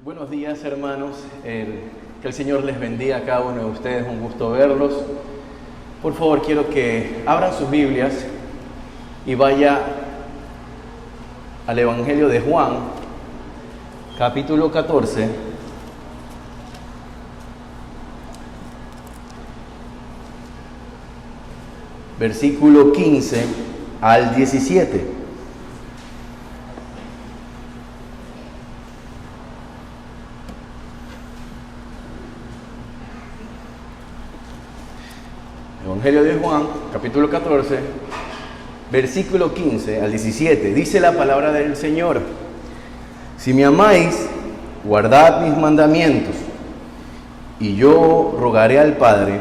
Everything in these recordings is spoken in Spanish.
Buenos días, hermanos. Que el Señor les bendiga a cada uno de ustedes. Un gusto verlos. Por favor, quiero que abran sus Biblias y vaya al Evangelio de Juan, capítulo 14. Versículo 15 al 17. Evangelio de Juan, capítulo 14, versículo 15 al 17. Dice la palabra del Señor: Si me amáis, guardad mis mandamientos, y yo rogaré al Padre,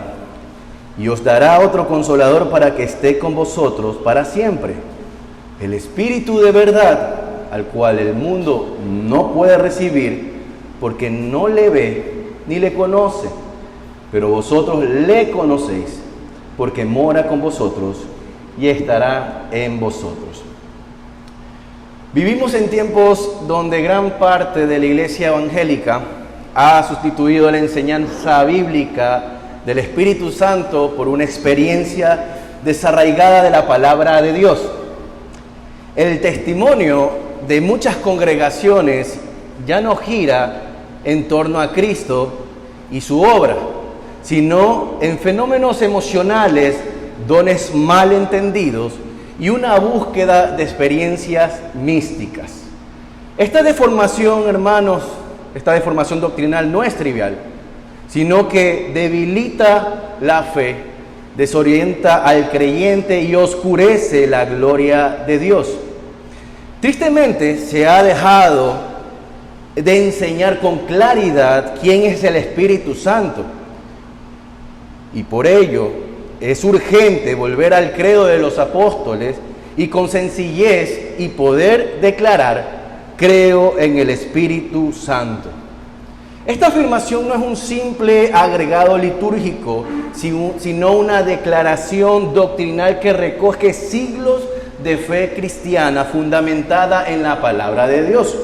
y os dará otro consolador para que esté con vosotros para siempre, el Espíritu de verdad, al cual el mundo no puede recibir, porque no le ve ni le conoce, pero vosotros le conocéis, porque mora con vosotros y estará en vosotros. Vivimos en tiempos donde gran parte de la iglesia evangélica ha sustituido la enseñanza bíblica del Espíritu Santo por una experiencia desarraigada de la palabra de Dios. El testimonio de muchas congregaciones ya no gira en torno a Cristo y su obra, sino en fenómenos emocionales, dones mal entendidos y una búsqueda de experiencias místicas. Esta deformación, hermanos, esta deformación doctrinal no es trivial, sino que debilita la fe, desorienta al creyente y oscurece la gloria de Dios. Tristemente, se ha dejado de enseñar con claridad quién es el Espíritu Santo. Y por ello es urgente volver al credo de los apóstoles y con sencillez y poder declarar: creo en el Espíritu Santo. Esta afirmación no es un simple agregado litúrgico, sino una declaración doctrinal que recoge siglos de fe cristiana fundamentada en la palabra de Dios.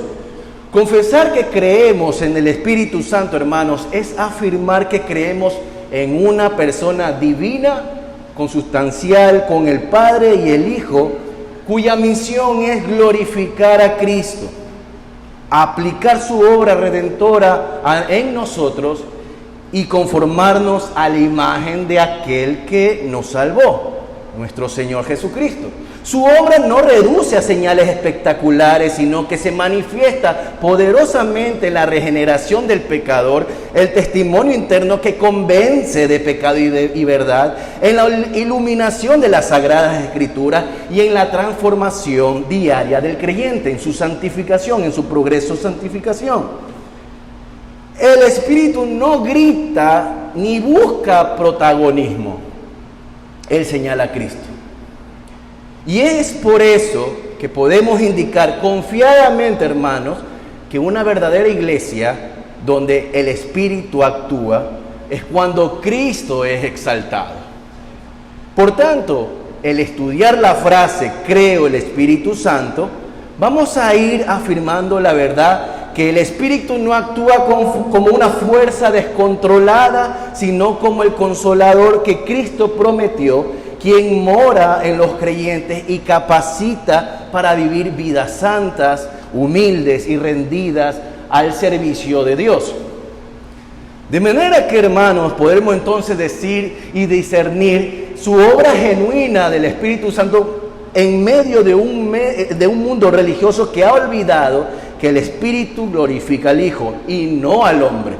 Confesar que creemos en el Espíritu Santo, hermanos, es afirmar que creemos en una persona divina, consustancial con el Padre y el Hijo, cuya misión es glorificar a Cristo, aplicar su obra redentora en nosotros y conformarnos a la imagen de aquel que nos salvó, nuestro Señor Jesucristo. Su obra no reduce a señales espectaculares, sino que se manifiesta poderosamente en la regeneración del pecador, el testimonio interno que convence de pecado y verdad, en la iluminación de las Sagradas Escrituras y en la transformación diaria del creyente, en su santificación, en su progreso santificación. El Espíritu no grita ni busca protagonismo. Él señala a Cristo. Y es por eso que podemos indicar confiadamente, hermanos, que una verdadera iglesia donde el Espíritu actúa es cuando Cristo es exaltado. Por tanto, el estudiar la frase creo el Espíritu Santo, vamos a ir afirmando la verdad que el Espíritu no actúa como una fuerza descontrolada, sino como el Consolador que Cristo prometió, quien mora en los creyentes y capacita para vivir vidas santas, humildes y rendidas al servicio de Dios. De manera que, hermanos, podemos entonces decir y discernir su obra genuina del Espíritu Santo en medio de un mundo religioso que ha olvidado que el Espíritu glorifica al Hijo y no al hombre.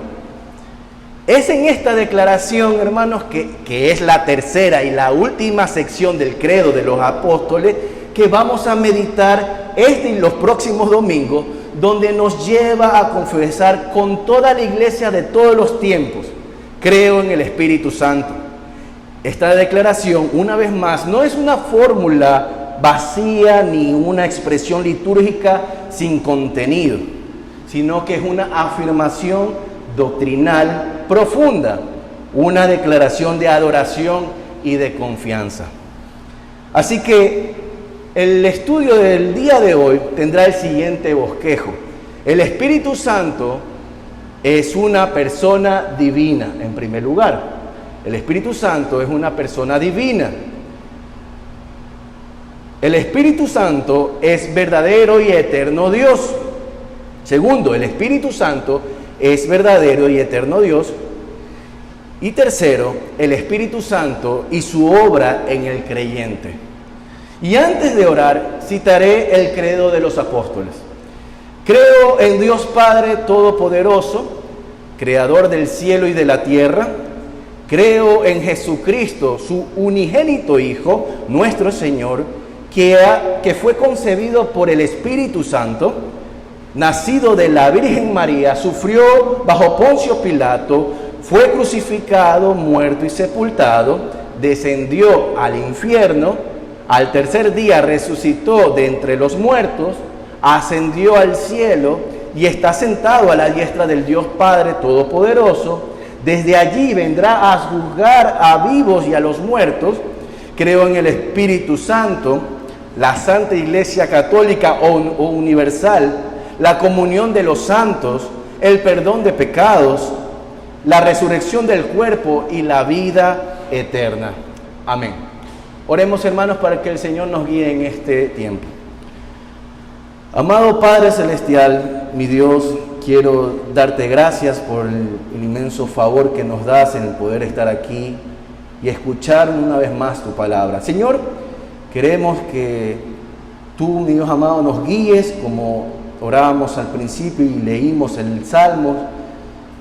Es en esta declaración, hermanos, que es la tercera y la última sección del credo de los apóstoles, que vamos a meditar este y los próximos domingos, donde nos lleva a confesar con toda la iglesia de todos los tiempos: creo en el Espíritu Santo. Esta declaración, una vez más, no es una fórmula vacía ni una expresión litúrgica sin contenido, sino que es una afirmación doctrinal profunda, una declaración de adoración y de confianza. Así que el estudio del día de hoy tendrá el siguiente bosquejo: el Espíritu Santo es una persona divina, en primer lugar. El Espíritu Santo es una persona divina. El Espíritu Santo es verdadero y eterno Dios. Segundo, el Espíritu Santo es verdadero y eterno Dios. Y tercero, el Espíritu Santo y su obra en el creyente. Y antes de orar, citaré el credo de los apóstoles. Creo en Dios Padre Todopoderoso, Creador del cielo y de la tierra. Creo en Jesucristo, su unigénito Hijo, nuestro Señor, que fue concebido por el Espíritu Santo, nacido de la Virgen María, sufrió bajo Poncio Pilato, fue crucificado, muerto y sepultado, descendió al infierno, al tercer día resucitó de entre los muertos, ascendió al cielo y está sentado a la diestra del Dios Padre Todopoderoso. Desde allí vendrá a juzgar a vivos y a los muertos. Creo en el Espíritu Santo, la Santa Iglesia Católica o universal, la comunión de los santos, el perdón de pecados, la resurrección del cuerpo y la vida eterna. Amén. Oremos, hermanos, para que el Señor nos guíe en este tiempo. Amado Padre Celestial, mi Dios, quiero darte gracias por el inmenso favor que nos das en el poder estar aquí y escuchar una vez más tu palabra. Señor, queremos que tú, mi Dios amado, nos guíes como orábamos al principio y leímos el Salmo,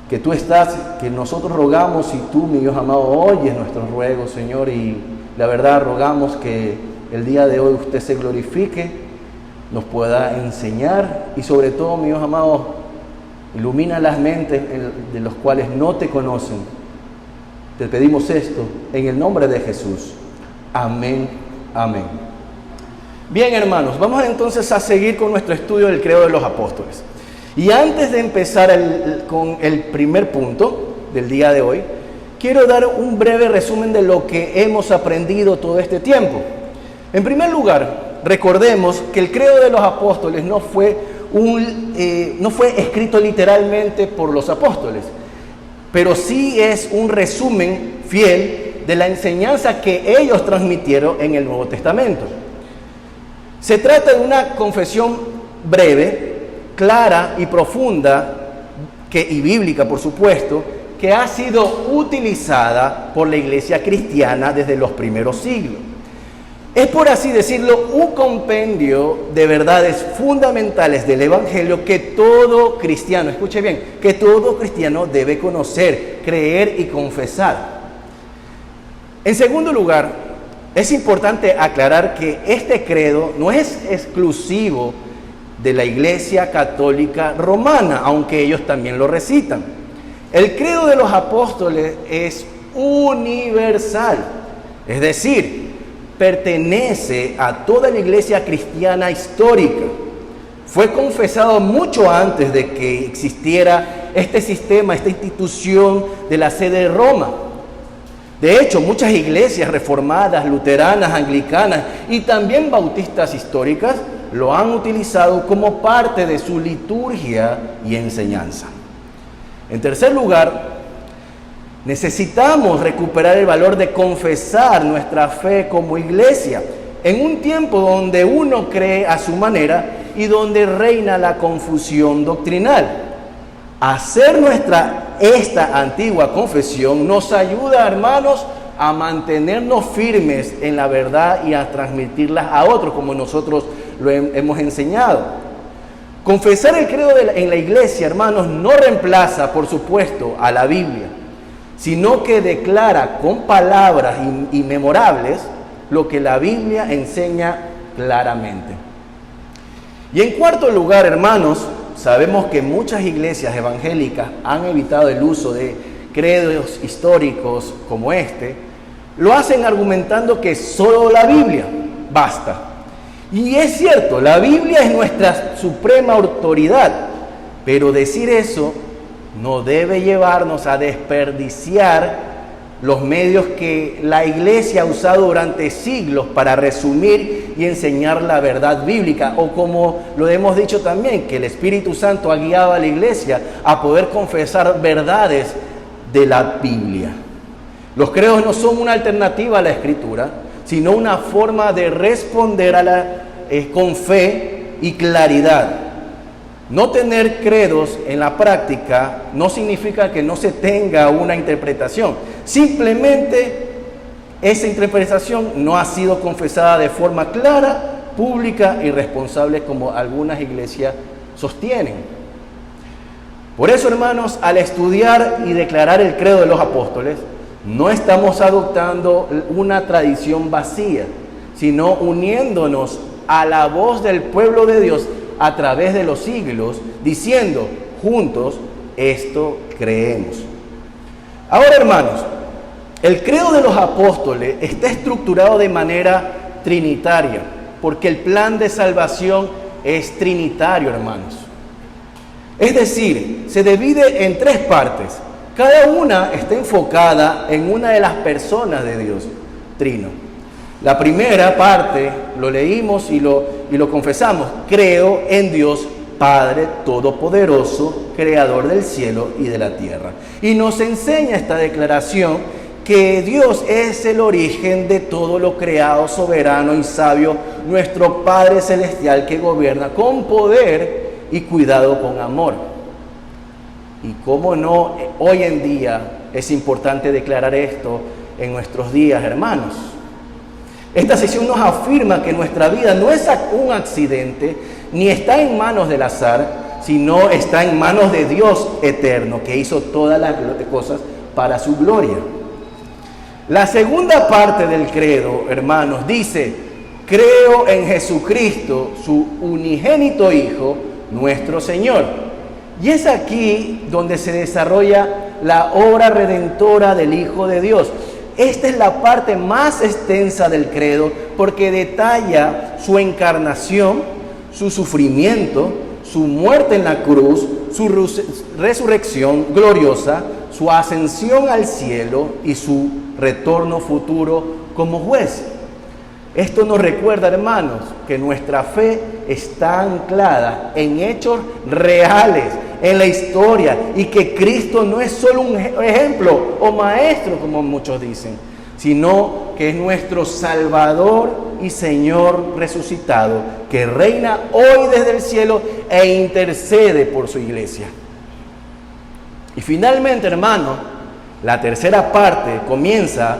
que tú estás, que nosotros rogamos y tú, mi Dios amado, oyes nuestros ruegos, Señor, y la verdad rogamos que el día de hoy usted se glorifique, nos pueda enseñar y sobre todo, mi Dios amado, ilumina las mentes de los cuales no te conocen. Te pedimos esto en el nombre de Jesús. Amén, amén. Bien, hermanos, vamos entonces a seguir con nuestro estudio del credo de los apóstoles. Y antes de empezar con el primer punto del día de hoy, quiero dar un breve resumen de lo que hemos aprendido todo este tiempo. En primer lugar, recordemos que el credo de los apóstoles no fue escrito literalmente por los apóstoles, pero sí es un resumen fiel de la enseñanza que ellos transmitieron en el Nuevo Testamento. Se trata de una confesión breve, clara y profunda, y bíblica, por supuesto, que ha sido utilizada por la iglesia cristiana desde los primeros siglos. Es, por así decirlo, un compendio de verdades fundamentales del Evangelio que todo cristiano, escuche bien, que todo cristiano debe conocer, creer y confesar. En segundo lugar, es importante aclarar que este credo no es exclusivo de la Iglesia Católica Romana, aunque ellos también lo recitan. El credo de los apóstoles es universal, es decir, pertenece a toda la iglesia cristiana histórica. Fue confesado mucho antes de que existiera este sistema, esta institución de la sede de Roma. De hecho, muchas iglesias reformadas, luteranas, anglicanas y también bautistas históricas lo han utilizado como parte de su liturgia y enseñanza. En tercer lugar, necesitamos recuperar el valor de confesar nuestra fe como iglesia en un tiempo donde uno cree a su manera y donde reina la confusión doctrinal. Hacer esta antigua confesión nos ayuda, hermanos, a mantenernos firmes en la verdad y a transmitirlas a otros como nosotros lo hemos enseñado. Confesar el credo en la iglesia, hermanos, no reemplaza, por supuesto, a la Biblia, sino que declara con palabras inmemorables lo que la Biblia enseña claramente. Y en cuarto lugar, hermanos, sabemos que muchas iglesias evangélicas han evitado el uso de credos históricos como este. Lo hacen argumentando que solo la Biblia basta. Y es cierto, la Biblia es nuestra suprema autoridad, pero decir eso no debe llevarnos a desperdiciar los medios que la iglesia ha usado durante siglos para resumir y enseñar la verdad bíblica, o como lo hemos dicho también, que el Espíritu Santo ha guiado a la iglesia a poder confesar verdades de la Biblia. Los credos no son una alternativa a la Escritura, sino una forma de responder con fe y claridad. No tener credos en la práctica no significa que no se tenga una interpretación. Simplemente esa interpretación no ha sido confesada de forma clara, pública y responsable como algunas iglesias sostienen. Por eso, hermanos, al estudiar y declarar el credo de los apóstoles, no estamos adoptando una tradición vacía, sino uniéndonos a la voz del pueblo de Dios a través de los siglos, diciendo juntos, esto creemos. Ahora, hermanos, el credo de los apóstoles está estructurado de manera trinitaria, porque el plan de salvación es trinitario, hermanos. Es decir, se divide en 3 partes. Cada una está enfocada en una de las personas de Dios, Trino. La primera parte, lo leímos y lo confesamos. Creo en Dios Padre Todopoderoso, Creador del cielo y de la tierra. Y nos enseña esta declaración que Dios es el origen de todo lo creado, soberano y sabio, nuestro Padre Celestial que gobierna con poder y cuidado con amor. Y cómo no, hoy en día es importante declarar esto en nuestros días, hermanos. Esta sección nos afirma que nuestra vida no es un accidente, ni está en manos del azar, sino está en manos de Dios eterno, que hizo todas las cosas para su gloria. La segunda parte del credo, hermanos, dice: creo en Jesucristo, su unigénito Hijo, nuestro Señor. Y es aquí donde se desarrolla la obra redentora del Hijo de Dios. Esta es la parte más extensa del credo porque detalla su encarnación, su sufrimiento, su muerte en la cruz, su resurrección gloriosa, su ascensión al cielo y su retorno futuro como juez. Esto nos recuerda, hermanos, que nuestra fe está anclada en hechos reales, en la historia, y que Cristo no es solo un ejemplo o maestro, como muchos dicen, sino que es nuestro Salvador y Señor resucitado, que reina hoy desde el cielo e intercede por su iglesia. Y finalmente, hermanos, la tercera parte comienza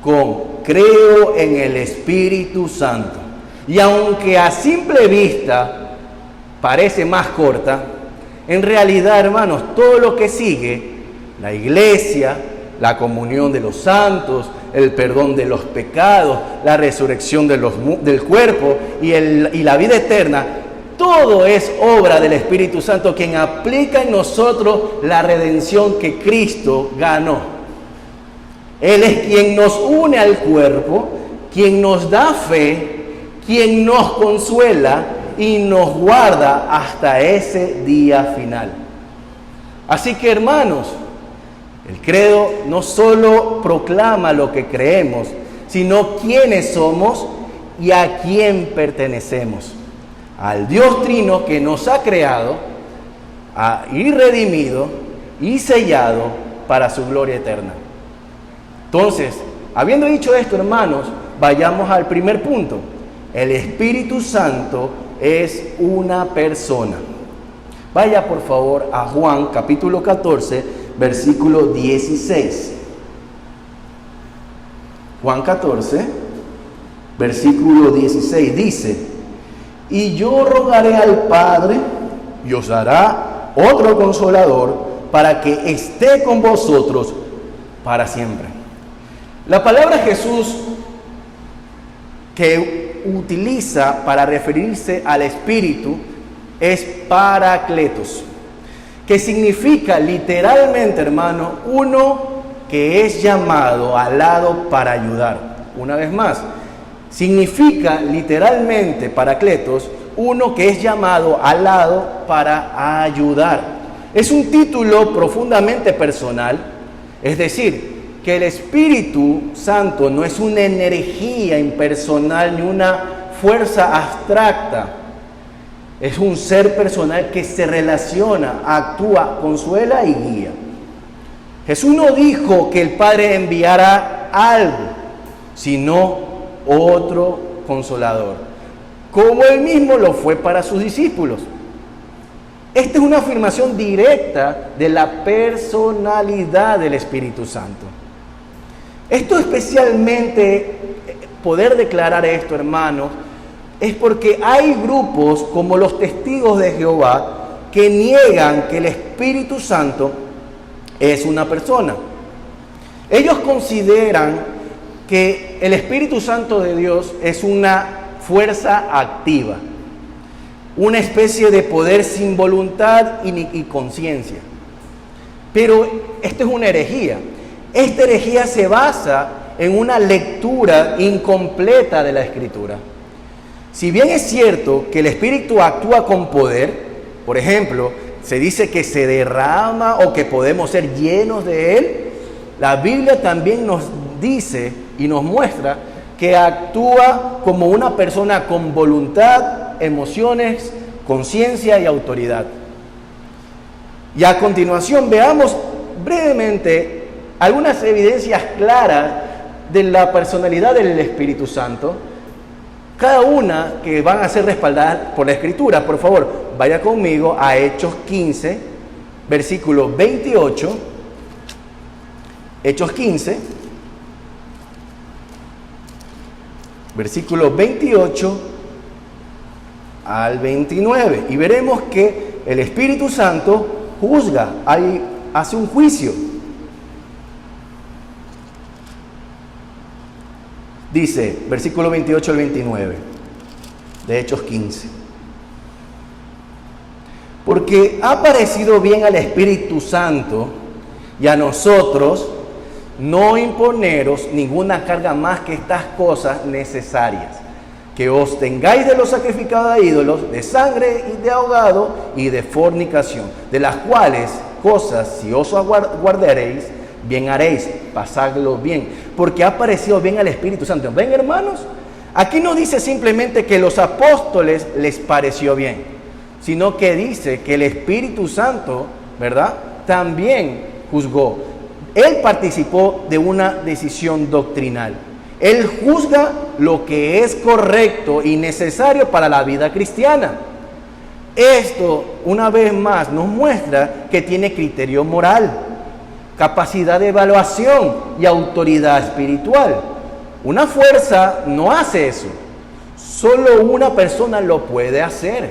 con creo en el Espíritu Santo. Y aunque a simple vista parece más corta, en realidad, hermanos, todo lo que sigue, la iglesia, la comunión de los santos, el perdón de los pecados, la resurrección del cuerpo y la vida eterna, todo es obra del Espíritu Santo, quien aplica en nosotros la redención que Cristo ganó. Él es quien nos une al cuerpo, quien nos da fe, quien nos consuela y nos guarda hasta ese día final. Así que, hermanos, el credo no solo proclama lo que creemos, sino quiénes somos y a quién pertenecemos. Al Dios Trino que nos ha creado y redimido y sellado para su gloria eterna. Entonces, habiendo dicho esto, hermanos, vayamos al primer punto. El Espíritu Santo es una persona. Vaya por favor a Juan capítulo 14, versículo 16. Juan 14, versículo 16 dice: y yo rogaré al Padre y os dará otro consolador para que esté con vosotros para siempre. La palabra Jesús que utiliza para referirse al Espíritu es Paracletos, que significa literalmente, hermano, uno que es llamado al lado para ayudar. Una vez más, significa literalmente Paracletos, uno que es llamado al lado para ayudar. Es un título profundamente personal, es decir, que el Espíritu Santo no es una energía impersonal ni una fuerza abstracta. Es un ser personal que se relaciona, actúa, consuela y guía. Jesús no dijo que el Padre enviara algo, sino otro consolador, como él mismo lo fue para sus discípulos. Esta es una afirmación directa de la personalidad del Espíritu Santo. Esto especialmente, poder declarar esto, hermanos, es porque hay grupos como los testigos de Jehová que niegan que el Espíritu Santo es una persona. Ellos consideran que el Espíritu Santo de Dios es una fuerza activa, una especie de poder sin voluntad y conciencia. Pero esto es una herejía. Esta herejía se basa en una lectura incompleta de la Escritura. Si bien es cierto que el Espíritu actúa con poder, por ejemplo, se dice que se derrama o que podemos ser llenos de Él, la Biblia también nos dice y nos muestra que actúa como una persona con voluntad, emociones, conciencia y autoridad. Y a continuación veamos brevemente algunas evidencias claras de la personalidad del Espíritu Santo, cada una que van a ser respaldadas por la Escritura. Por favor, vaya conmigo a Hechos 15, versículo 28. Hechos 15, versículo 28 al 29. Y veremos que el Espíritu Santo juzga, hace un juicio. Dice, versículo 28 al 29 de Hechos 15. Porque ha parecido bien al Espíritu Santo y a nosotros no imponeros ninguna carga más que estas cosas necesarias, que os tengáis de los sacrificados a ídolos, de sangre y de ahogado y de fornicación, de las cuales cosas, si os guardaréis, bien haréis, pasadlo bien, porque ha parecido bien al Espíritu Santo. ¿Ven, hermanos? Aquí no dice simplemente que los apóstoles les pareció bien, sino que dice que el Espíritu Santo, ¿verdad?, también juzgó. Él participó de una decisión doctrinal. Él juzga lo que es correcto y necesario para la vida cristiana. Esto, una vez más, nos muestra que tiene criterio moral, capacidad de evaluación y autoridad espiritual. Una fuerza no hace eso. Solo una persona lo puede hacer.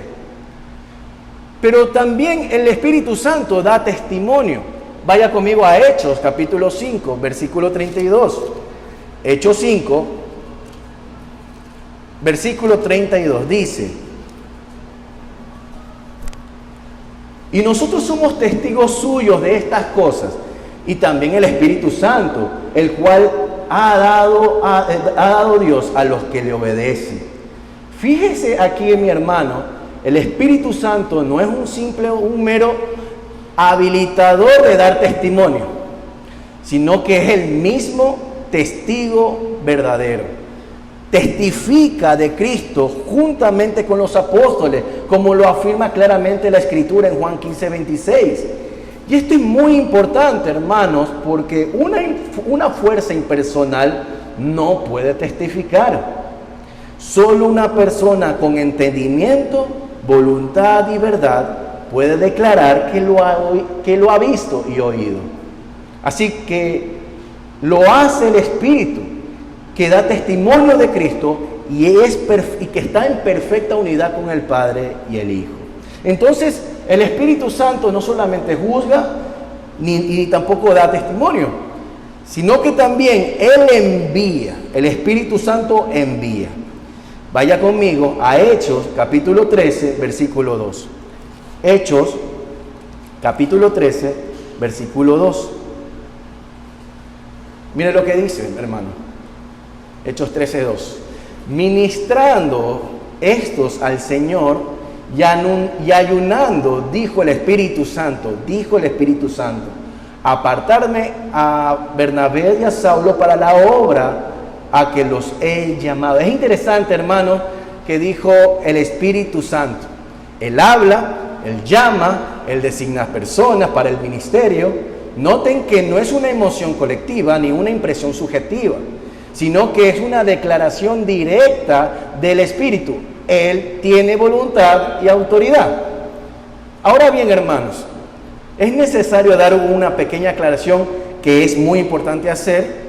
Pero también el Espíritu Santo da testimonio. Vaya conmigo a Hechos, capítulo 5, versículo 32. Hechos 5, versículo 32, dice: y nosotros somos testigos suyos de estas cosas, y también el Espíritu Santo, el cual ha dado Dios a los que le obedecen. Fíjese aquí, mi hermano, el Espíritu Santo no es un mero habilitador de dar testimonio, sino que es el mismo testigo verdadero. Testifica de Cristo juntamente con los apóstoles, como lo afirma claramente la Escritura en Juan 15, 26. Y esto es muy importante, hermanos, porque una fuerza impersonal no puede testificar. Solo una persona con entendimiento, voluntad y verdad puede declarar que lo ha visto y oído. Así que lo hace el Espíritu, que da testimonio de Cristo y que está en perfecta unidad con el Padre y el Hijo. Entonces, el Espíritu Santo no solamente juzga ni tampoco da testimonio, sino que también Él envía. El Espíritu Santo envía. Vaya conmigo a Hechos, capítulo 13, versículo 2. Hechos, capítulo 13, versículo 2. Mire lo que dice, hermano. Hechos 13, 2. Ministrando estos al Señor y ayunando, dijo el Espíritu Santo, apartarme a Bernabé y a Saulo para la obra a que los he llamado. Es interesante, hermano, que dijo el Espíritu Santo. Él habla, Él llama, Él designa personas para el ministerio. Noten que no es una emoción colectiva ni una impresión subjetiva, sino que es una declaración directa del Espíritu. Él tiene voluntad y autoridad. Ahora bien, hermanos, es necesario dar una pequeña aclaración que es muy importante hacer.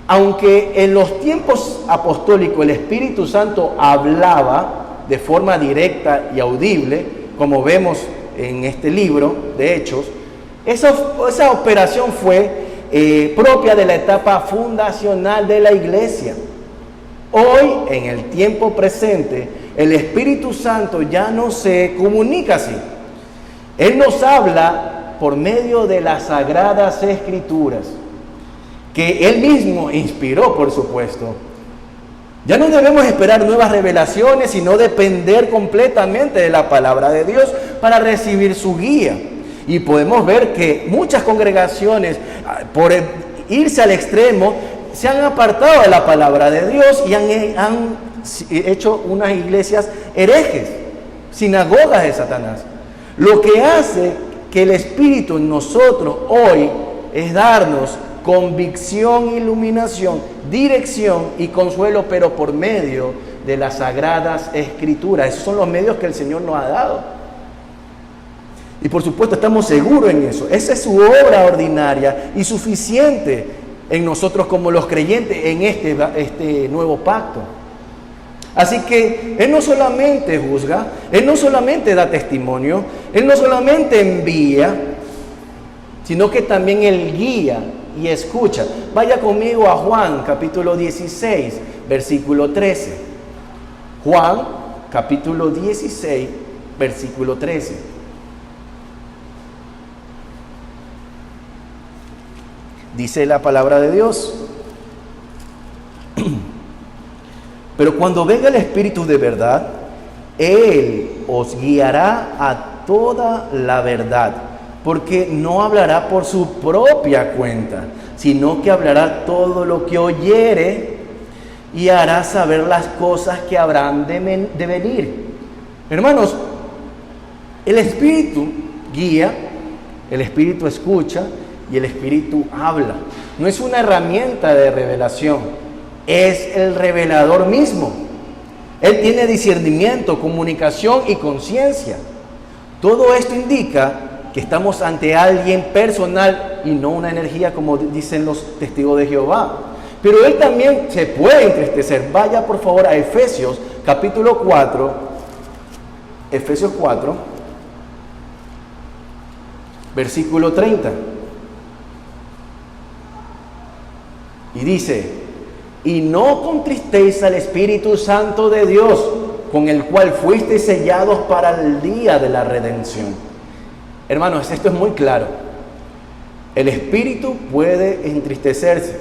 Aunque en los tiempos apostólicos el Espíritu Santo hablaba de forma directa y audible, como vemos en este libro de Hechos, esa operación fue propia de la etapa fundacional de la iglesia. Hoy, en el tiempo presente, el Espíritu Santo ya no se comunica así. Él nos habla por medio de las Sagradas Escrituras, que Él mismo inspiró, por supuesto. Ya no debemos esperar nuevas revelaciones, sino depender completamente de la palabra de Dios para recibir su guía. Y podemos ver que muchas congregaciones, por irse al extremo, se han apartado de la palabra de Dios y han hecho unas iglesias herejes, sinagogas de Satanás. Lo que hace que el Espíritu en nosotros hoy es darnos convicción, iluminación, dirección y consuelo, pero por medio de las Sagradas Escrituras. Esos son los medios que el Señor nos ha dado. Y por supuesto estamos seguros en eso. Esa es su obra ordinaria y suficiente en nosotros como los creyentes en este nuevo pacto. Así que Él no solamente juzga, Él no solamente da testimonio, Él no solamente envía, sino que también Él guía y escucha. Vaya conmigo a Juan capítulo 16, versículo 13. Juan capítulo 16, versículo 13. Dice la palabra de Dios: pero cuando venga el Espíritu de verdad, Él os guiará a toda la verdad, porque no hablará por su propia cuenta, sino que hablará todo lo que oyere y hará saber las cosas que habrán de venir. Hermanos, el Espíritu guía, el Espíritu escucha y el Espíritu habla. No es una herramienta de revelación, es el revelador mismo. Él tiene discernimiento, comunicación y conciencia. Todo esto indica que estamos ante alguien personal y no una energía, como dicen los testigos de Jehová. Pero Él también se puede entristecer. Vaya por favor a Efesios capítulo 4, Efesios 4, versículo 30. Y dice: y no contristéis al Espíritu Santo de Dios, con el cual fuisteis sellados para el día de la redención. Hermanos, esto es muy claro. El Espíritu puede entristecerse.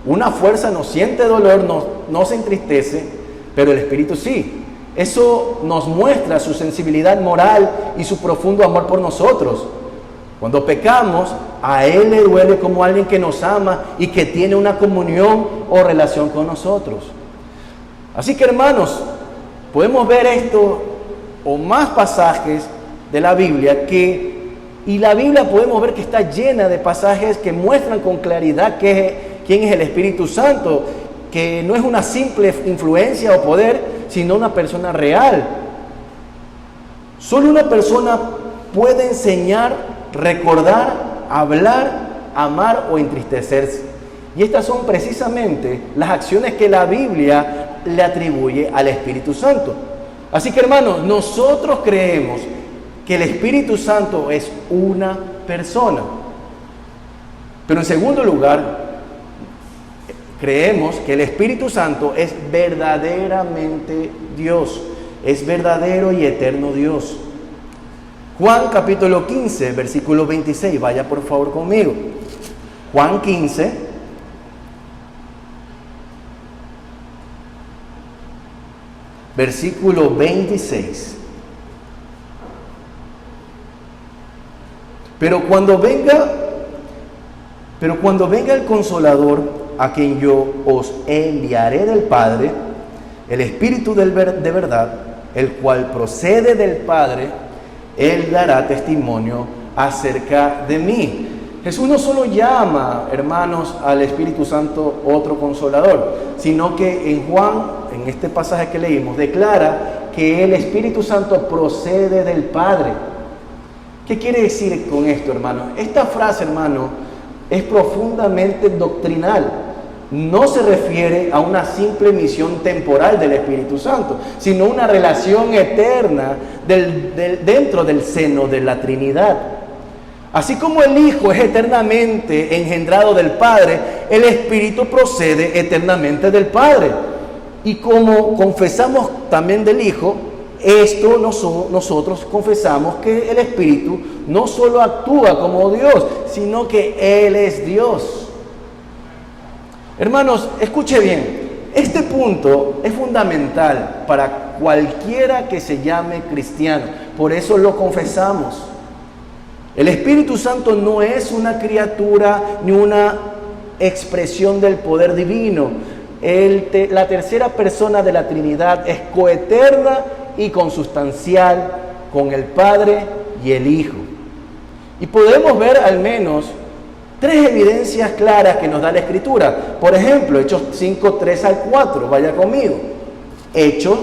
Una fuerza no siente dolor, no se entristece, pero el Espíritu sí. Eso nos muestra su sensibilidad moral y su profundo amor por nosotros. Cuando pecamos, a Él le duele como alguien que nos ama y que tiene una comunión o relación con nosotros. Así que, hermanos, podemos ver esto o más pasajes de la Biblia y la Biblia podemos ver que está llena de pasajes que muestran con claridad quién es el Espíritu Santo, que no es una simple influencia o poder, sino una persona real. Solo una persona puede enseñar, recordar, hablar, amar o entristecerse. Y estas son precisamente las acciones que la Biblia le atribuye al Espíritu Santo. Así que, hermanos, nosotros creemos que el Espíritu Santo es una persona. Pero en segundo lugar, creemos que el Espíritu Santo es verdaderamente Dios, es verdadero y eterno Dios. Juan capítulo 15, versículo 26, vaya por favor conmigo. Juan 15, versículo 26. Pero cuando venga el Consolador, a quien yo os enviaré del Padre, el Espíritu de verdad, el cual procede del Padre, Él dará testimonio acerca de mí. Jesús no solo llama, hermanos, al Espíritu Santo otro consolador, sino que en Juan, en este pasaje que leímos, declara que el Espíritu Santo procede del Padre. ¿Qué quiere decir con esto, hermano? Esta frase, hermano, es profundamente doctrinal. No se refiere a una simple misión temporal del Espíritu Santo, sino una relación eterna dentro del seno de la Trinidad. Así como el Hijo es eternamente engendrado del Padre, el Espíritu procede eternamente del Padre. Y como confesamos también del Hijo, nosotros confesamos que el Espíritu no solo actúa como Dios, sino que Él es Dios. Hermanos, escuche bien, este punto es fundamental para cualquiera que se llame cristiano, por eso lo confesamos. El Espíritu Santo no es una criatura ni una expresión del poder divino. La tercera persona de la Trinidad es coeterna y consustancial con el Padre y el Hijo. Y podemos ver al menos 3 evidencias claras que nos da la Escritura. Por ejemplo, Hechos 5, 3 al 4, vaya conmigo. Hechos,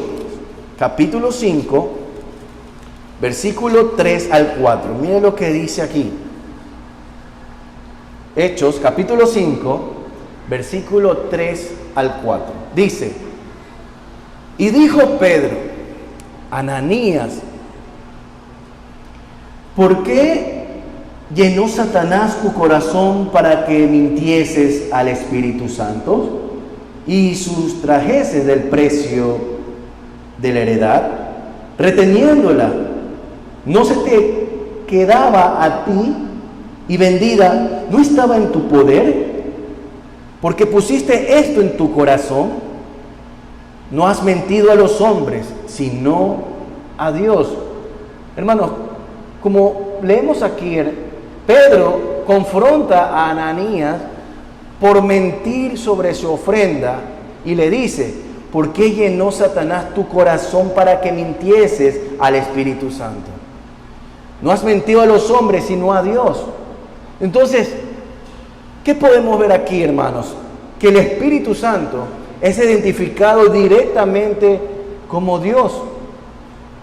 capítulo 5, versículo 3 al 4. Mire lo que dice aquí. Hechos, capítulo 5, versículo 3 al 4. Dice: y dijo Pedro, Ananías, ¿por qué llenó Satanás tu corazón para que mintieses al Espíritu Santo y sustrajeses del precio de la heredad, reteniéndola? ¿No se te quedaba a ti y vendida no estaba en tu poder? Porque pusiste esto en tu corazón. No has mentido a los hombres, sino a Dios. Hermanos, como leemos aquí, Pedro confronta a Ananías por mentir sobre su ofrenda y le dice: ¿por qué llenó Satanás tu corazón para que mintieses al Espíritu Santo? No has mentido a los hombres, sino a Dios. Entonces, ¿qué podemos ver aquí, hermanos? Que el Espíritu Santo es identificado directamente como Dios.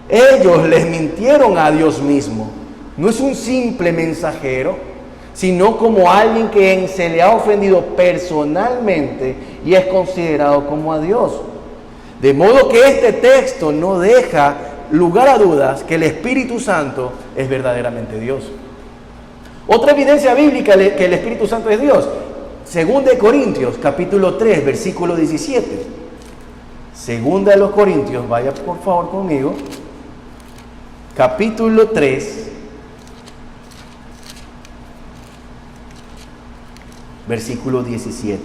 Ellos les mintieron a Dios mismo. No es un simple mensajero, sino como alguien que se le ha ofendido personalmente y es considerado como a Dios. De modo que este texto no deja lugar a dudas que el Espíritu Santo es verdaderamente Dios. Otra evidencia bíblica que el Espíritu Santo es Dios, 2 Corintios, capítulo 3, versículo 17. 2 Corintios, vaya por favor conmigo. Capítulo 3, versículo 17.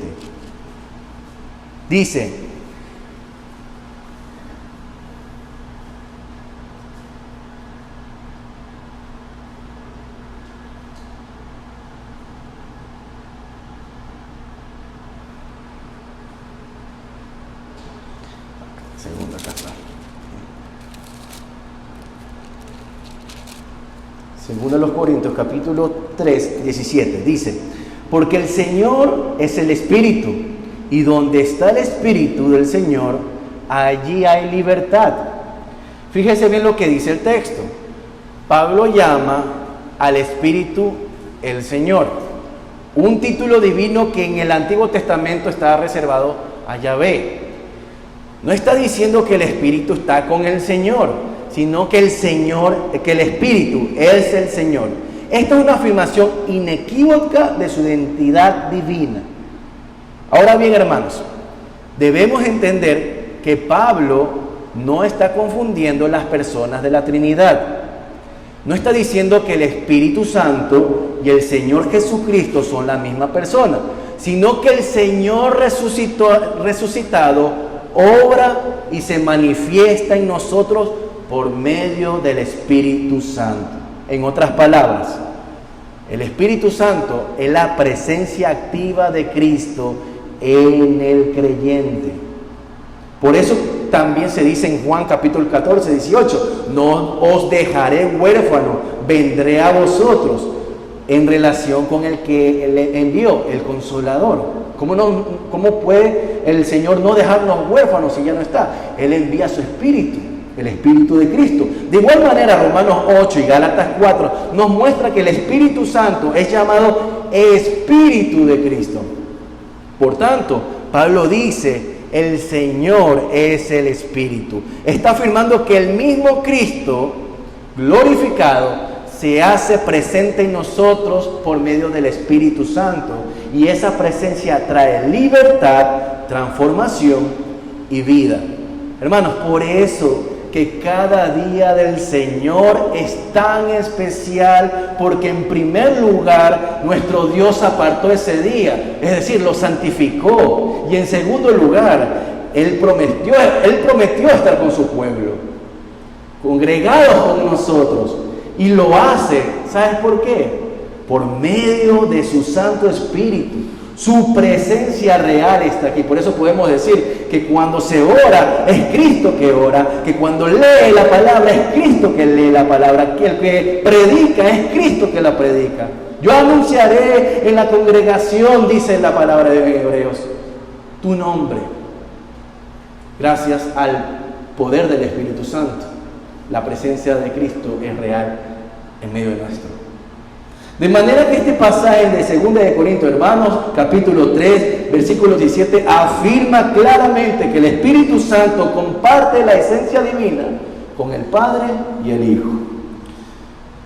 Dice: Segunda los Corintios, capítulo 3, 17, dice: porque el Señor es el Espíritu, y donde está el Espíritu del Señor, allí hay libertad. Fíjese bien lo que dice el texto. Pablo llama al Espíritu el Señor, un título divino que en el Antiguo Testamento estaba reservado a Yahvé. No está diciendo que el Espíritu está con el Señor, sino que el Espíritu es el Señor. Esta es una afirmación inequívoca de su identidad divina. Ahora bien, hermanos, debemos entender que Pablo no está confundiendo las personas de la Trinidad. No está diciendo que el Espíritu Santo y el Señor Jesucristo son la misma persona, sino que el Señor resucitado obra y se manifiesta en nosotros por medio del Espíritu Santo. En otras palabras, el Espíritu Santo es la presencia activa de Cristo en el creyente. Por eso también se dice en Juan capítulo 14, 18, no os dejaré huérfano, vendré a vosotros, en relación con el que le envió, el Consolador. ¿Cómo puede el Señor no dejarnos huérfanos si ya no está? Él envía su Espíritu, el Espíritu de Cristo. De igual manera, Romanos 8 y Gálatas 4 nos muestra que el Espíritu Santo es llamado Espíritu de Cristo. Por tanto, Pablo dice, el Señor es el Espíritu. Está afirmando que el mismo Cristo glorificado se hace presente en nosotros por medio del Espíritu Santo. Y esa presencia trae libertad, transformación y vida. Hermanos, por eso que cada día del Señor es tan especial, porque en primer lugar nuestro Dios apartó ese día, es decir, lo santificó, y en segundo lugar Él prometió estar con su pueblo, congregados con nosotros, y lo hace, ¿sabes por qué? Por medio de su Santo Espíritu. Su presencia real está aquí. Por eso podemos decir que cuando se ora, es Cristo que ora, que cuando lee la palabra, es Cristo que lee la palabra, que el que predica, es Cristo que la predica. Yo anunciaré en la congregación, dice la palabra de Hebreos, tu nombre. Gracias al poder del Espíritu Santo, la presencia de Cristo es real en medio de nuestro. De manera que este pasaje de 2 de Corintios, hermanos, capítulo 3, versículo 17, afirma claramente que el Espíritu Santo comparte la esencia divina con el Padre y el Hijo.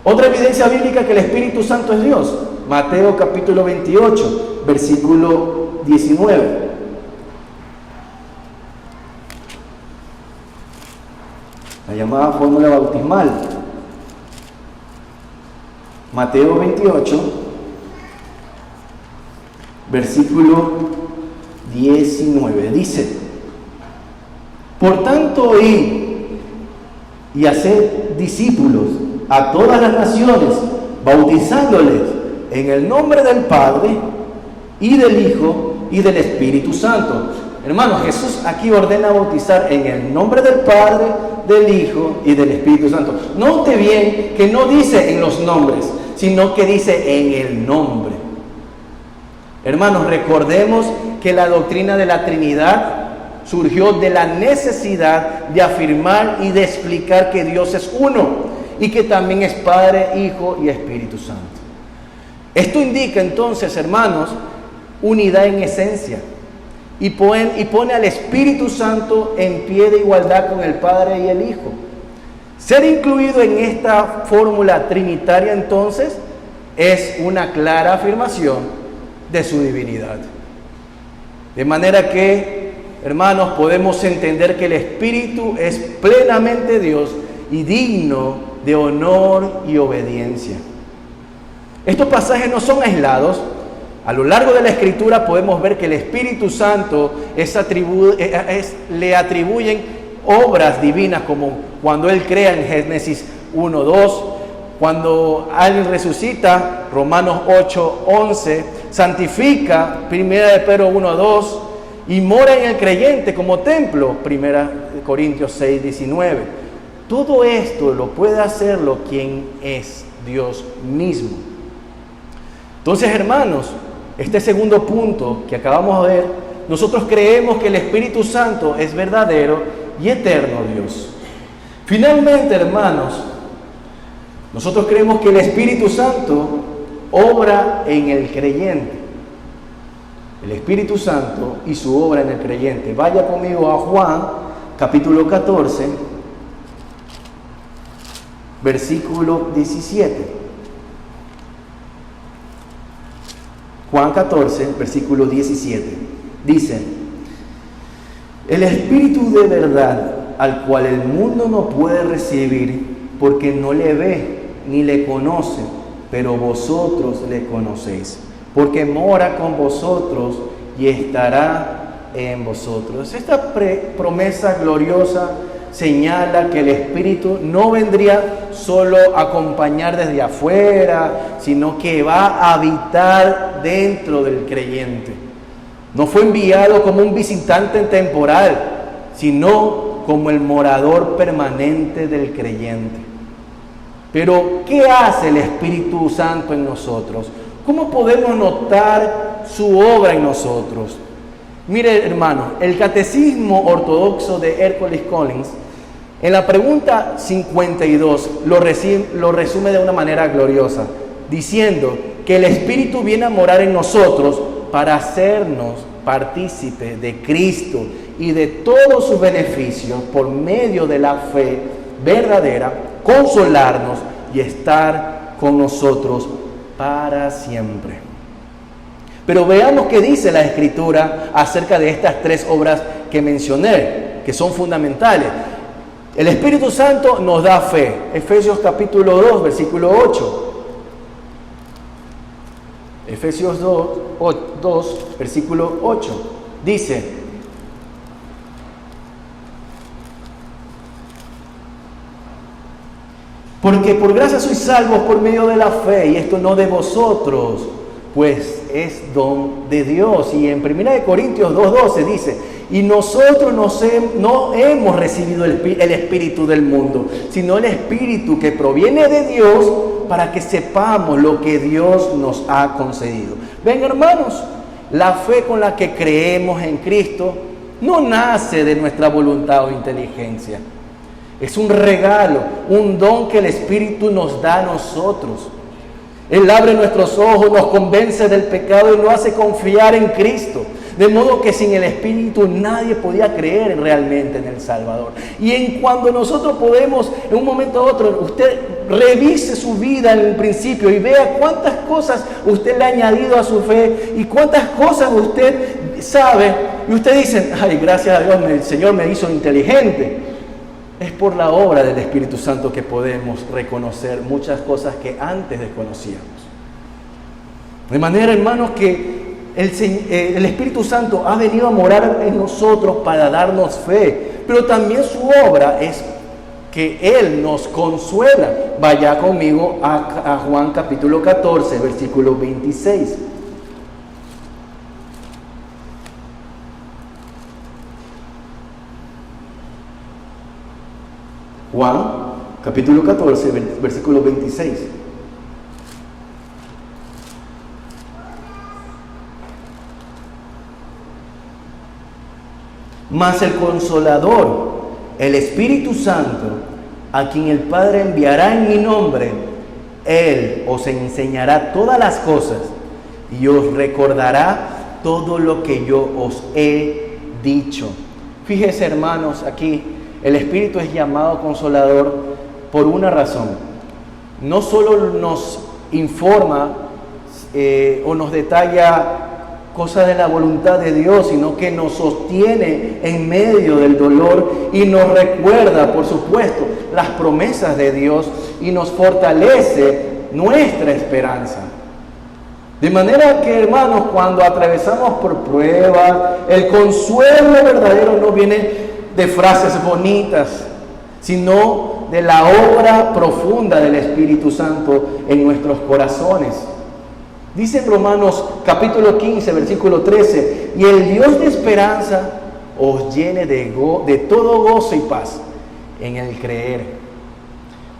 Otra evidencia bíblica que el Espíritu Santo es Dios, Mateo capítulo 28, versículo 19. La llamada fórmula bautismal. Mateo 28, versículo 19, dice, por tanto, id y haced discípulos a todas las naciones, bautizándoles en el nombre del Padre y del Hijo y del Espíritu Santo. Hermanos, Jesús aquí ordena bautizar en el nombre del Padre, del Hijo y del Espíritu Santo. Note bien que no dice en los nombres, sino que dice en el nombre. Hermanos, recordemos que la doctrina de la Trinidad surgió de la necesidad de afirmar y de explicar que Dios es uno y que también es Padre, Hijo y Espíritu Santo. Esto indica entonces, hermanos, unidad en esencia y pone al Espíritu Santo en pie de igualdad con el Padre y el Hijo. Ser incluido en esta fórmula trinitaria entonces es una clara afirmación de su divinidad. De manera que, hermanos, podemos entender que el Espíritu es plenamente Dios y digno de honor y obediencia. Estos pasajes no son aislados. A lo largo de la Escritura podemos ver que el Espíritu Santo le atribuyen obras divinas, como cuando Él crea en Génesis 1:2, cuando alguien resucita, Romanos 8:11, santifica, 1 Pedro 1:2, y mora en el creyente como templo, 1 Corintios 6:19. Todo esto lo puede hacerlo quien es Dios mismo. Entonces, hermanos, este segundo punto que acabamos de ver, nosotros creemos que el Espíritu Santo es verdadero y eterno Dios. Finalmente, hermanos, nosotros creemos que el Espíritu Santo obra en el creyente. El Espíritu Santo y su obra en el creyente. Vaya conmigo a Juan, capítulo 14, versículo 17. Juan 14, versículo 17. Dice, el Espíritu de verdad, al cual el mundo no puede recibir, porque no le ve ni le conoce, pero vosotros le conocéis, porque mora con vosotros y estará en vosotros. Esta promesa gloriosa señala que el Espíritu no vendría solo a acompañar desde afuera, sino que va a habitar dentro del creyente. No fue enviado como un visitante temporal, sino como el morador permanente del creyente. Pero, ¿qué hace el Espíritu Santo en nosotros? ¿Cómo podemos notar su obra en nosotros? Mire, hermano, el Catecismo Ortodoxo de Hércules Collins, en la pregunta 52, lo resume de una manera gloriosa, diciendo que el Espíritu viene a morar en nosotros para hacernos partícipes de Cristo y de todos sus beneficios por medio de la fe verdadera, consolarnos y estar con nosotros para siempre. Pero veamos qué dice la Escritura acerca de estas tres obras que mencioné, que son fundamentales. El Espíritu Santo nos da fe. Efesios capítulo 2, versículo 8. Efesios 2, versículo 8. Dice: porque por gracia sois salvos por medio de la fe, y esto no de vosotros, pues es don de Dios. Y en 1 Corintios 2:12 dice: y nosotros no hemos recibido el espíritu del mundo, sino el Espíritu que proviene de Dios, para que sepamos lo que Dios nos ha concedido. Ven, hermanos, la fe con la que creemos en Cristo no nace de nuestra voluntad o inteligencia. Es un regalo, un don que el Espíritu nos da a nosotros. Él abre nuestros ojos, nos convence del pecado y nos hace confiar en Cristo. De modo que sin el Espíritu nadie podía creer realmente en el Salvador. Y cuando nosotros podemos, en un momento a otro, usted revise su vida en el principio y vea cuántas cosas usted le ha añadido a su fe y cuántas cosas usted sabe. Y usted dice: ay, gracias a Dios, el Señor me hizo inteligente. Es por la obra del Espíritu Santo que podemos reconocer muchas cosas que antes desconocíamos. De manera, hermanos, que el Espíritu Santo ha venido a morar en nosotros para darnos fe, pero también su obra es que Él nos consuela. Vaya conmigo a Juan capítulo 14, versículo 26. Juan capítulo 14, versículo 26. Mas el Consolador, el Espíritu Santo, a quien el Padre enviará en mi nombre, Él os enseñará todas las cosas y os recordará todo lo que yo os he dicho. Fíjese, hermanos, aquí el Espíritu es llamado Consolador por una razón. No solo nos informa o nos detalla cosas de la voluntad de Dios, sino que nos sostiene en medio del dolor y nos recuerda, por supuesto, las promesas de Dios y nos fortalece nuestra esperanza. De manera que, hermanos, cuando atravesamos por pruebas, el consuelo verdadero no viene de frases bonitas, sino de la obra profunda del Espíritu Santo en nuestros corazones. Dice en Romanos capítulo 15, versículo 13: y el Dios de esperanza os llene de todo gozo y paz en el creer,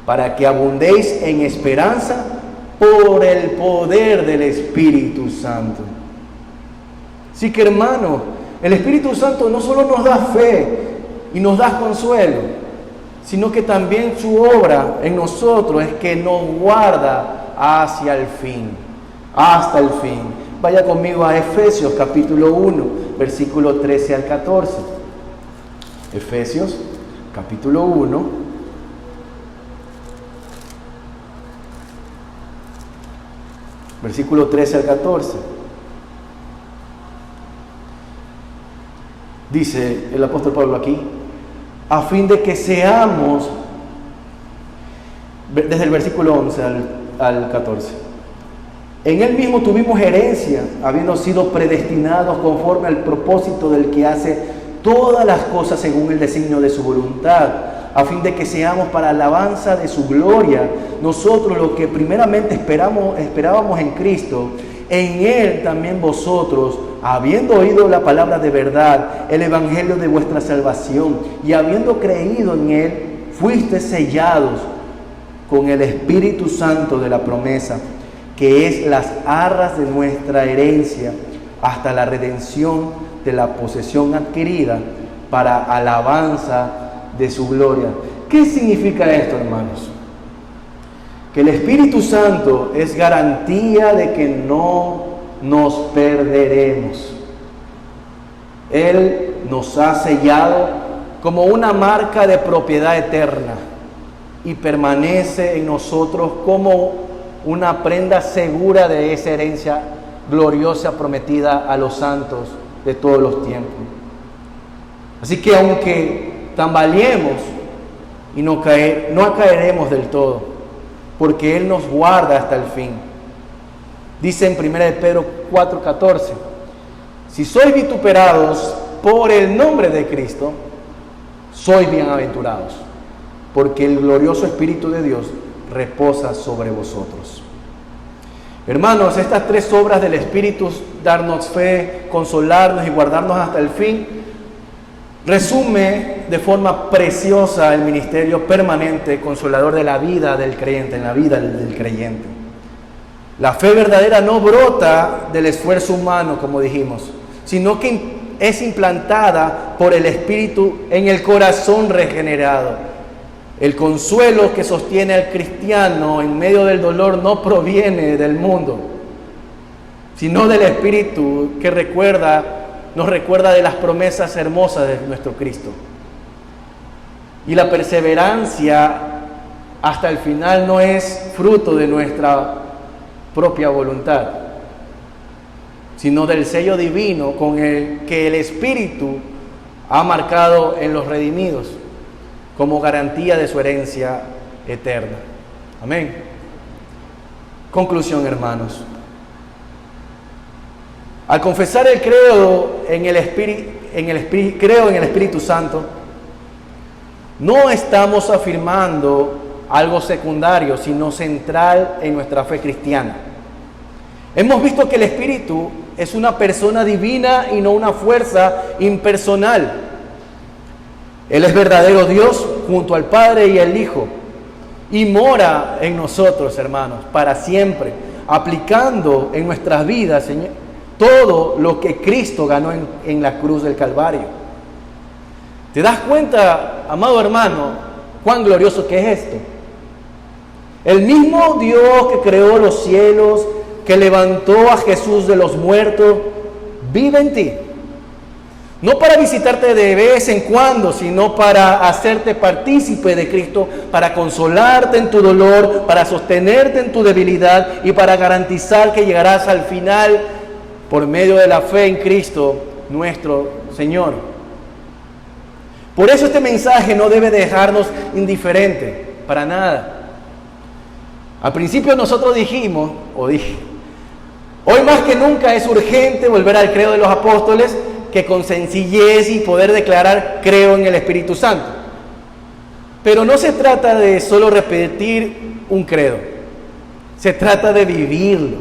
para que abundéis en esperanza por el poder del Espíritu Santo. Así que, hermano, el Espíritu Santo no solo nos da fe y nos da consuelo, sino que también su obra en nosotros es que nos guarda hacia el fin, hasta el fin. Vaya conmigo a Efesios capítulo 1, versículo 13 al 14. Efesios capítulo 1, versículo 13 al 14. Dice el apóstol Pablo aquí: a fin de que seamos, desde el versículo 11 al 14, en Él mismo tuvimos herencia, habiendo sido predestinados conforme al propósito del que hace todas las cosas según el designio de su voluntad, a fin de que seamos para alabanza de su gloria, nosotros los que primeramente esperábamos en Cristo, En Él también vosotros, habiendo oído la palabra de verdad, el evangelio de vuestra salvación, y habiendo creído en Él, fuisteis sellados con el Espíritu Santo de la promesa, que es las arras de nuestra herencia, hasta la redención de la posesión adquirida para alabanza de su gloria. ¿Qué significa esto, hermanos? Que el Espíritu Santo es garantía de que no nos perderemos. Él nos ha sellado como una marca de propiedad eterna y permanece en nosotros como una prenda segura de esa herencia gloriosa prometida a los santos de todos los tiempos. Así que aunque tambaleemos y no caeremos del todo, porque Él nos guarda hasta el fin. Dice en 1 Pedro 4:14, si sois vituperados por el nombre de Cristo, sois bienaventurados, porque el glorioso Espíritu de Dios reposa sobre vosotros. Hermanos, estas tres obras del Espíritu, darnos fe, consolarnos y guardarnos hasta el fin, resume de forma preciosa el ministerio permanente, consolador de la vida del creyente, en la vida del creyente. La fe verdadera no brota del esfuerzo humano, como dijimos, sino que es implantada por el Espíritu en el corazón regenerado. El consuelo que sostiene al cristiano en medio del dolor no proviene del mundo, sino del Espíritu que nos recuerda de las promesas hermosas de nuestro Cristo. Y la perseverancia hasta el final no es fruto de nuestra propia voluntad, sino del sello divino con el que el Espíritu ha marcado en los redimidos como garantía de su herencia eterna. Amén. Conclusión, hermanos. Al confesar el credo creo en el Espíritu Santo, no estamos afirmando algo secundario, sino central en nuestra fe cristiana. Hemos visto que el Espíritu es una persona divina y no una fuerza impersonal. Él es verdadero Dios junto al Padre y el Hijo, y mora en nosotros, hermanos, para siempre, aplicando en nuestras vidas, Señor, todo lo que Cristo ganó en la cruz del Calvario. ¿Te das cuenta, amado hermano, cuán glorioso que es esto? El mismo Dios que creó los cielos, que levantó a Jesús de los muertos, vive en ti. No para visitarte de vez en cuando, sino para hacerte partícipe de Cristo, para consolarte en tu dolor, para sostenerte en tu debilidad y para garantizar que llegarás al final por medio de la fe en Cristo, nuestro Señor. Por eso este mensaje no debe dejarnos indiferentes, para nada. Al principio nosotros dije, hoy más que nunca es urgente volver al credo de los apóstoles, que con sencillez y poder declarar creo en el Espíritu Santo. Pero no se trata de solo repetir un credo, se trata de vivirlo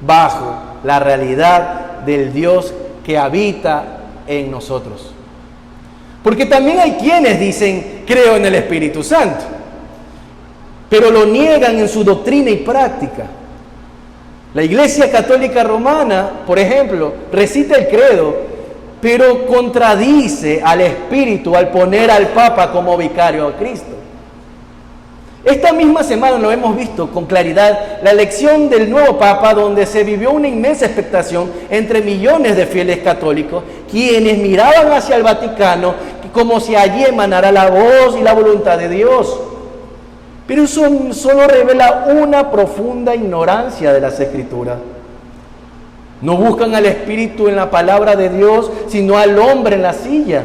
bajo la realidad del Dios que habita en nosotros. Porque también hay quienes dicen creo en el Espíritu Santo, pero lo niegan en su doctrina y práctica. La Iglesia Católica Romana, por ejemplo, recita el credo, pero contradice al Espíritu al poner al Papa como vicario a Cristo. Esta misma semana lo hemos visto con claridad, la elección del nuevo Papa, donde se vivió una inmensa expectación entre millones de fieles católicos, quienes miraban hacia el Vaticano como si allí emanara la voz y la voluntad de Dios. Pero eso solo revela una profunda ignorancia de las Escrituras. No buscan al Espíritu en la palabra de Dios, sino al hombre en la silla.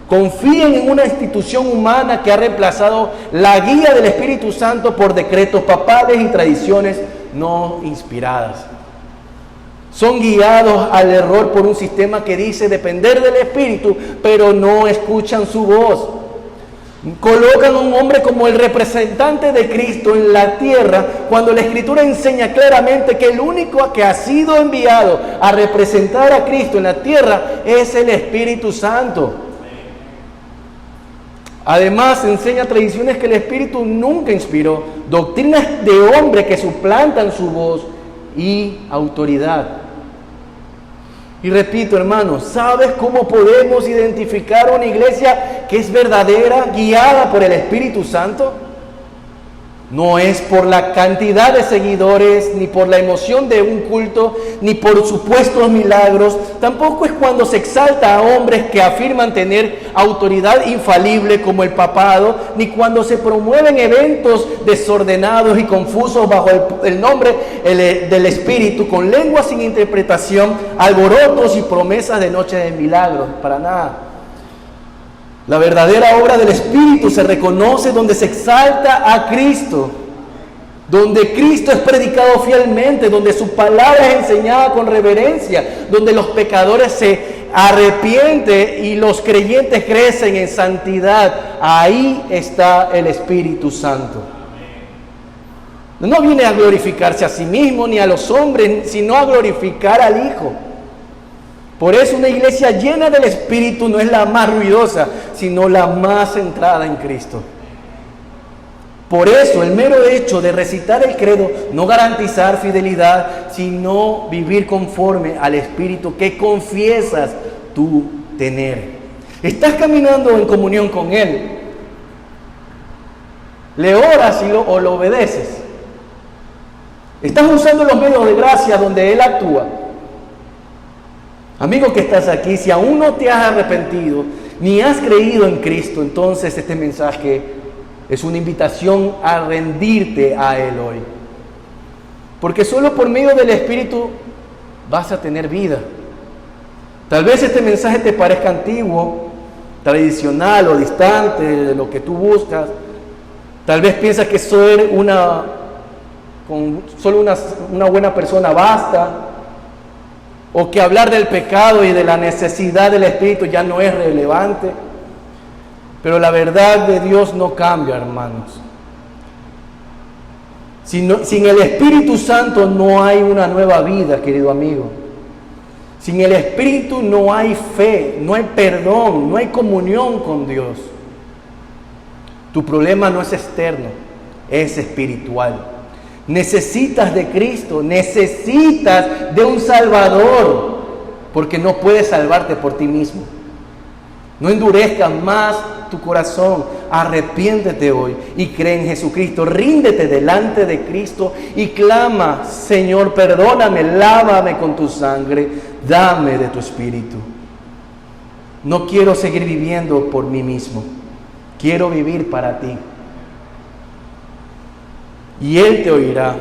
Confíen en una institución humana que ha reemplazado la guía del Espíritu Santo por decretos papales y tradiciones no inspiradas. Son guiados al error por un sistema que dice depender del Espíritu, pero no escuchan su voz. Colocan a un hombre como el representante de Cristo en la tierra, cuando la Escritura enseña claramente que el único que ha sido enviado a representar a Cristo en la tierra es el Espíritu Santo. Además, enseña tradiciones que el Espíritu nunca inspiró, doctrinas de hombres que suplantan su voz y autoridad. Y repito, hermanos, ¿sabes cómo podemos identificar una iglesia que es verdadera, guiada por el Espíritu Santo? No es por la cantidad de seguidores, ni por la emoción de un culto, ni por supuestos milagros. Tampoco es cuando se exalta a hombres que afirman tener autoridad infalible como el papado, ni cuando se promueven eventos desordenados y confusos bajo el nombre del Espíritu, con lenguas sin interpretación, alborotos y promesas de noche de milagros. Para nada. La verdadera obra del Espíritu se reconoce donde se exalta a Cristo, donde Cristo es predicado fielmente, donde su palabra es enseñada con reverencia, donde los pecadores se arrepienten y los creyentes crecen en santidad. Ahí está el Espíritu Santo. No viene a glorificarse a sí mismo ni a los hombres, sino a glorificar al Hijo. Por eso una iglesia llena del Espíritu no es la más ruidosa, sino la más centrada en Cristo. Por eso el mero hecho de recitar el credo no garantizar fidelidad, sino vivir conforme al Espíritu que confiesas tú tener. Estás caminando en comunión con Él. Le oras o lo obedeces. Estás usando los medios de gracia donde Él actúa. Amigo que estás aquí, si aún no te has arrepentido ni has creído en Cristo, entonces este mensaje es una invitación a rendirte a Él hoy. Porque solo por medio del Espíritu vas a tener vida. Tal vez este mensaje te parezca antiguo, tradicional o distante de lo que tú buscas. Tal vez piensas que ser solo una buena persona basta. O que hablar del pecado y de la necesidad del Espíritu ya no es relevante. Pero la verdad de Dios no cambia, hermanos. Sin el Espíritu Santo no hay una nueva vida, querido amigo. Sin el Espíritu no hay fe, no hay perdón, no hay comunión con Dios. Tu problema no es externo, es espiritual. Necesitas de Cristo, necesitas de un Salvador, porque no puedes salvarte por ti mismo. No endurezcas más tu corazón, arrepiéntete hoy y cree en Jesucristo, ríndete delante de Cristo y clama: Señor, perdóname, lávame con tu sangre, dame de tu Espíritu. No quiero seguir viviendo por mí mismo, quiero vivir para ti. Y Él te oirá.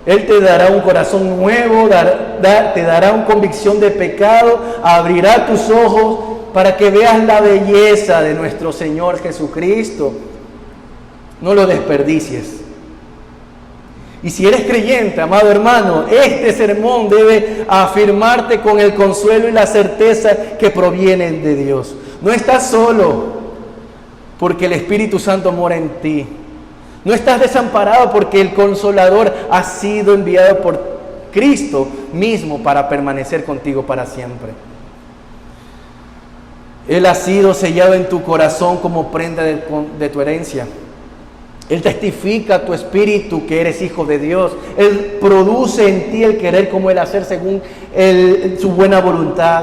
Él te dará un corazón nuevo, te dará una convicción de pecado, abrirá tus ojos para que veas la belleza de nuestro Señor Jesucristo. No lo desperdicies. Y si eres creyente, amado hermano, este sermón debe afirmarte con el consuelo y la certeza que provienen de Dios. No estás solo, porque el Espíritu Santo mora en ti. No estás desamparado porque el Consolador ha sido enviado por Cristo mismo para permanecer contigo para siempre. Él ha sido sellado en tu corazón como prenda de tu herencia. Él testifica a tu espíritu que eres hijo de Dios. Él produce en ti el querer como Él hacer según su buena voluntad.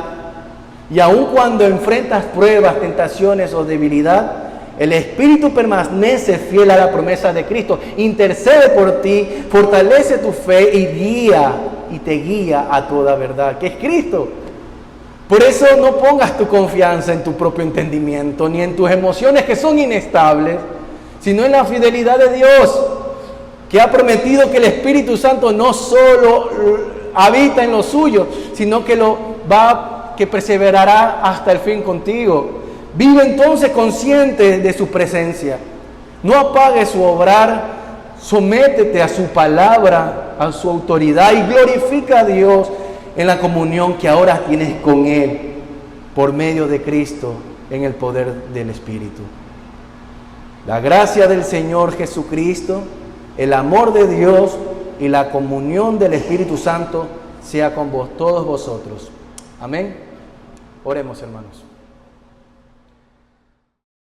Y aun cuando enfrentas pruebas, tentaciones o debilidad, el Espíritu permanece fiel a la promesa de Cristo, intercede por ti, fortalece tu fe y te guía a toda verdad, que es Cristo. Por eso no pongas tu confianza en tu propio entendimiento, ni en tus emociones que son inestables, sino en la fidelidad de Dios, que ha prometido que el Espíritu Santo no solo habita en lo suyo, sino que perseverará hasta el fin contigo. Vive entonces consciente de su presencia. No apagues su obrar, sométete a su palabra, a su autoridad y glorifica a Dios en la comunión que ahora tienes con Él por medio de Cristo en el poder del Espíritu. La gracia del Señor Jesucristo, el amor de Dios y la comunión del Espíritu Santo sea con todos vosotros. Amén. Oremos, hermanos.